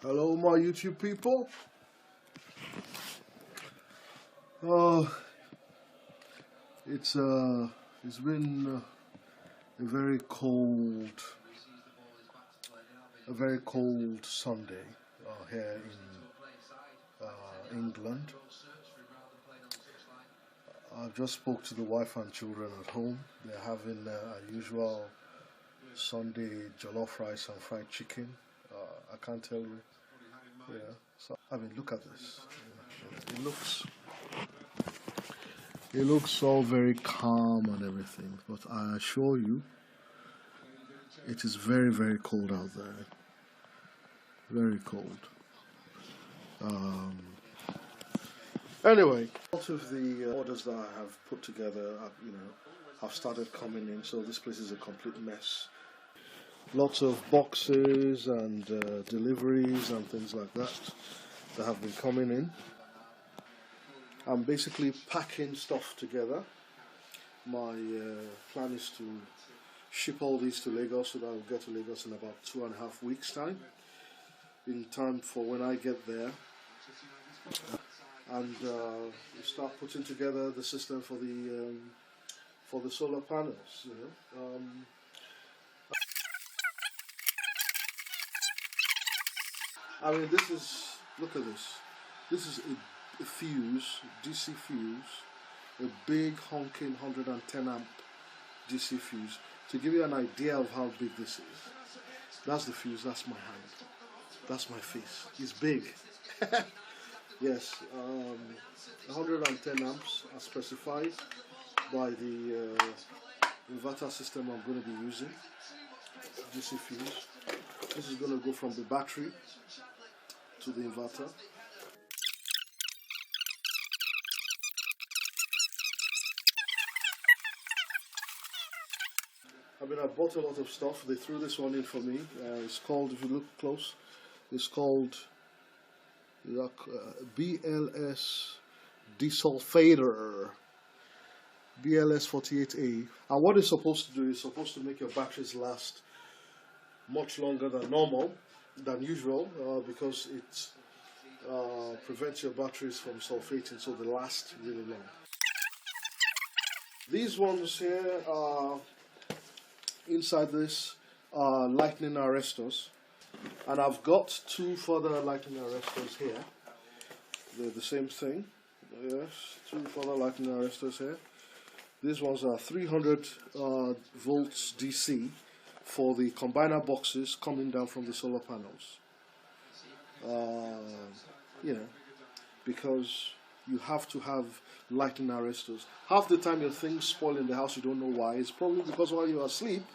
Hello, my YouTube people. Oh, it's been a very cold Sunday here in England. I just spoke to the wife and children at home. They're having our usual Sunday jollof rice and fried chicken. I can't tell you. Yeah. So I mean, look at this. It looks all very calm and everything, but I assure you, it is very, very cold out there. Very cold. Anyway, a lot of the orders that I have put together, have started coming in. So this place is a complete mess. Lots of boxes and deliveries and things like that have been coming in. I'm basically packing stuff together. My plan is to ship all these to Lagos so that I'll get to Lagos in about 2.5 weeks' time, in time for when I get there, and we start putting together the system for the solar panels. I mean, look at this. This is a fuse, DC fuse, a big honking 110 amp DC fuse. To give you an idea of how big this is, that's the fuse, that's my hand, that's my face. It's big. Yes, 110 amps are specified by the inverter system I'm going to be using, DC fuse. This is going to go from the battery to the inverter. I bought a lot of stuff. They threw this one in for me. It's called, if you look close, it's called BLS desulfator, BLS 48A. And what it's supposed to do is supposed to make your batteries last much longer than usual, because it prevents your batteries from sulfating, so they last really long. These ones here are inside this are lightning arrestors, and I've got 2 further lightning arrestors here. They're the same thing. Yes, 2 further lightning arrestors here. These ones are 300 volts DC for the combiner boxes coming down from the solar panels. Because you have to have lightning arrestors. Half the time your things spoil in the house, you don't know why. It's probably because while you're asleep,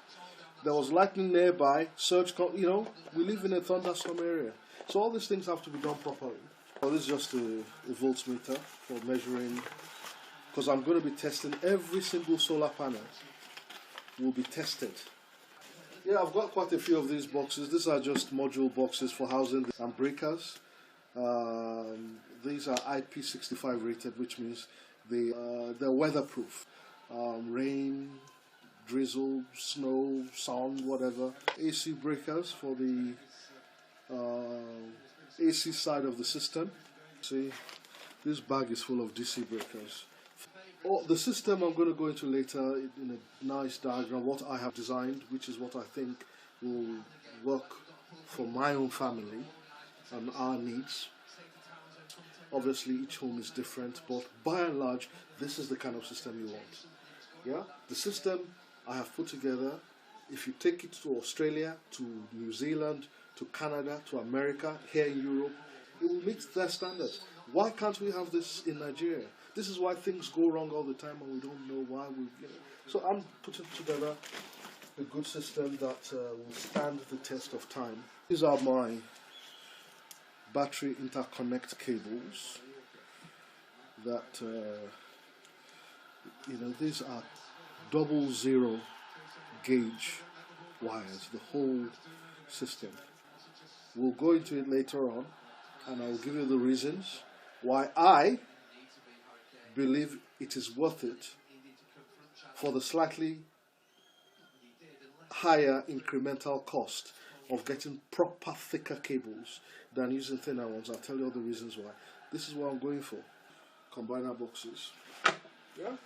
there was lightning nearby, we live in a thunderstorm area. So all these things have to be done properly. Well, this is just a voltmeter for measuring, because I'm going to be testing every single solar panel. Will be tested. Yeah, I've got quite a few of these boxes. These are just module boxes for housing and breakers. These are IP65 rated, which means they're weatherproof. Rain, drizzle, snow, sun, whatever. AC breakers for the AC side of the system. See, this bag is full of DC breakers. The system I'm going to go into later in a nice diagram, what I have designed, which is what I think will work for my own family and our needs. Obviously each home is different, but by and large this is the kind of system you want. Yeah, the system I have put together, if you take it to Australia, to New Zealand, to Canada, to America, here in Europe, it will meet their standards. Why can't we have this in Nigeria? This is why things go wrong all the time and we don't know why. So I'm putting together a good system that will stand the test of time. These are my battery interconnect cables that these are 00 gauge wires, the whole system. We'll go into it later on, and I'll give you the reasons why I believe it is worth it for the slightly higher incremental cost of getting proper thicker cables than using thinner ones. I'll tell you all the reasons why. This is what I'm going for. Combiner boxes. Yeah?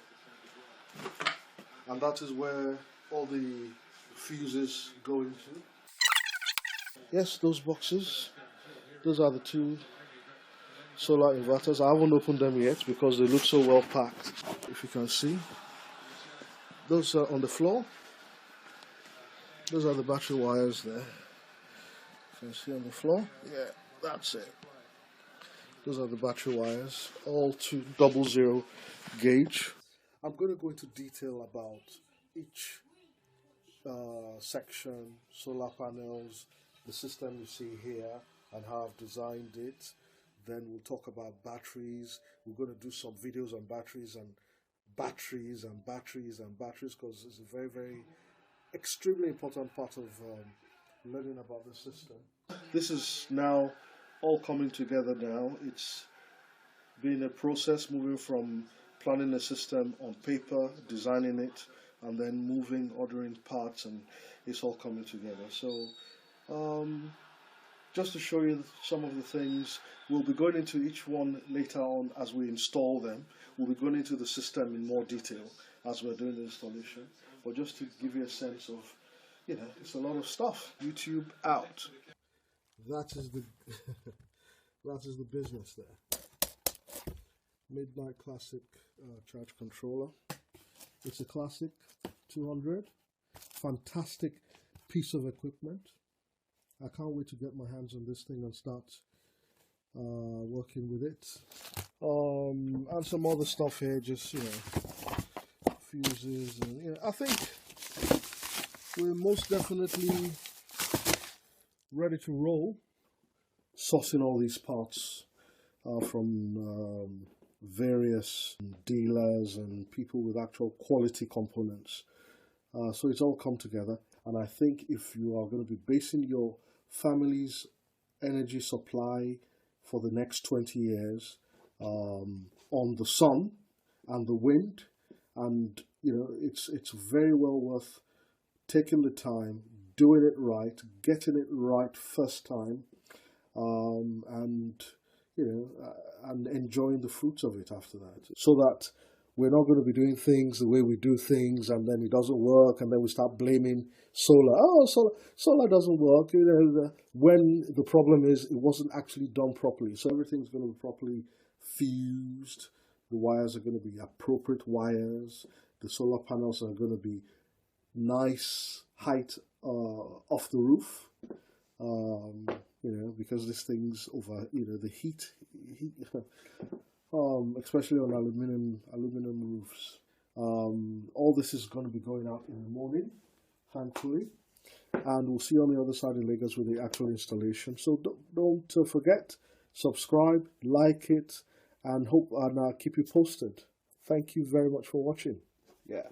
And that is where all the fuses go into. Yes, those boxes. Those are the two solar inverters. I haven't opened them yet because they look so well packed. If you can see, those are on the floor. Those are the battery wires there. You can see on the floor. Yeah, that's it. Those are the battery wires, all to 00 gauge. I'm going to go into detail about each section, solar panels, the system you see here, and how I've designed it. Then we'll talk about batteries. We're going to do some videos on batteries and batteries and batteries and batteries, because it's a very, very extremely important part of learning about the system. This is now all coming together now. It's been a process moving from planning a system on paper, designing it, and then moving, ordering parts, and it's all coming together. So just to show you some of the things, we'll be going into each one later on as we install them. We'll be going into the system in more detail as we're doing the installation. But just to give you a sense of, you know, it's a lot of stuff. YouTube out. That is the that is the business there. Midnight Classic charge controller. It's a classic 200. Fantastic piece of equipment. I can't wait to get my hands on this thing and start working with it. And some other stuff here, just, you know, fuses. And, you know, I think we're most definitely ready to roll. Sourcing all these parts from various dealers and people with actual quality components. So it's all come together. And I think if you are going to be basing your family's energy supply for the next 20 years on the sun and the wind, and you know, it's very well worth taking the time, doing it right, getting it right first time, and you know, and enjoying the fruits of it after that, so that we're not going to be doing things the way we do things, and then it doesn't work, and then we start blaming solar. Oh, solar doesn't work. You know, when the problem is it wasn't actually done properly. So everything's going to be properly fused. The wires are going to be appropriate wires. The solar panels are going to be nice height off the roof. You know, because this thing's over. You know, the heat. Especially on aluminum roofs. All this is going to be going out in the morning, thankfully, and we'll see you on the other side in Lagos with the actual installation. So don't forget, subscribe, like it, and keep you posted. Thank you very much for watching. Yeah.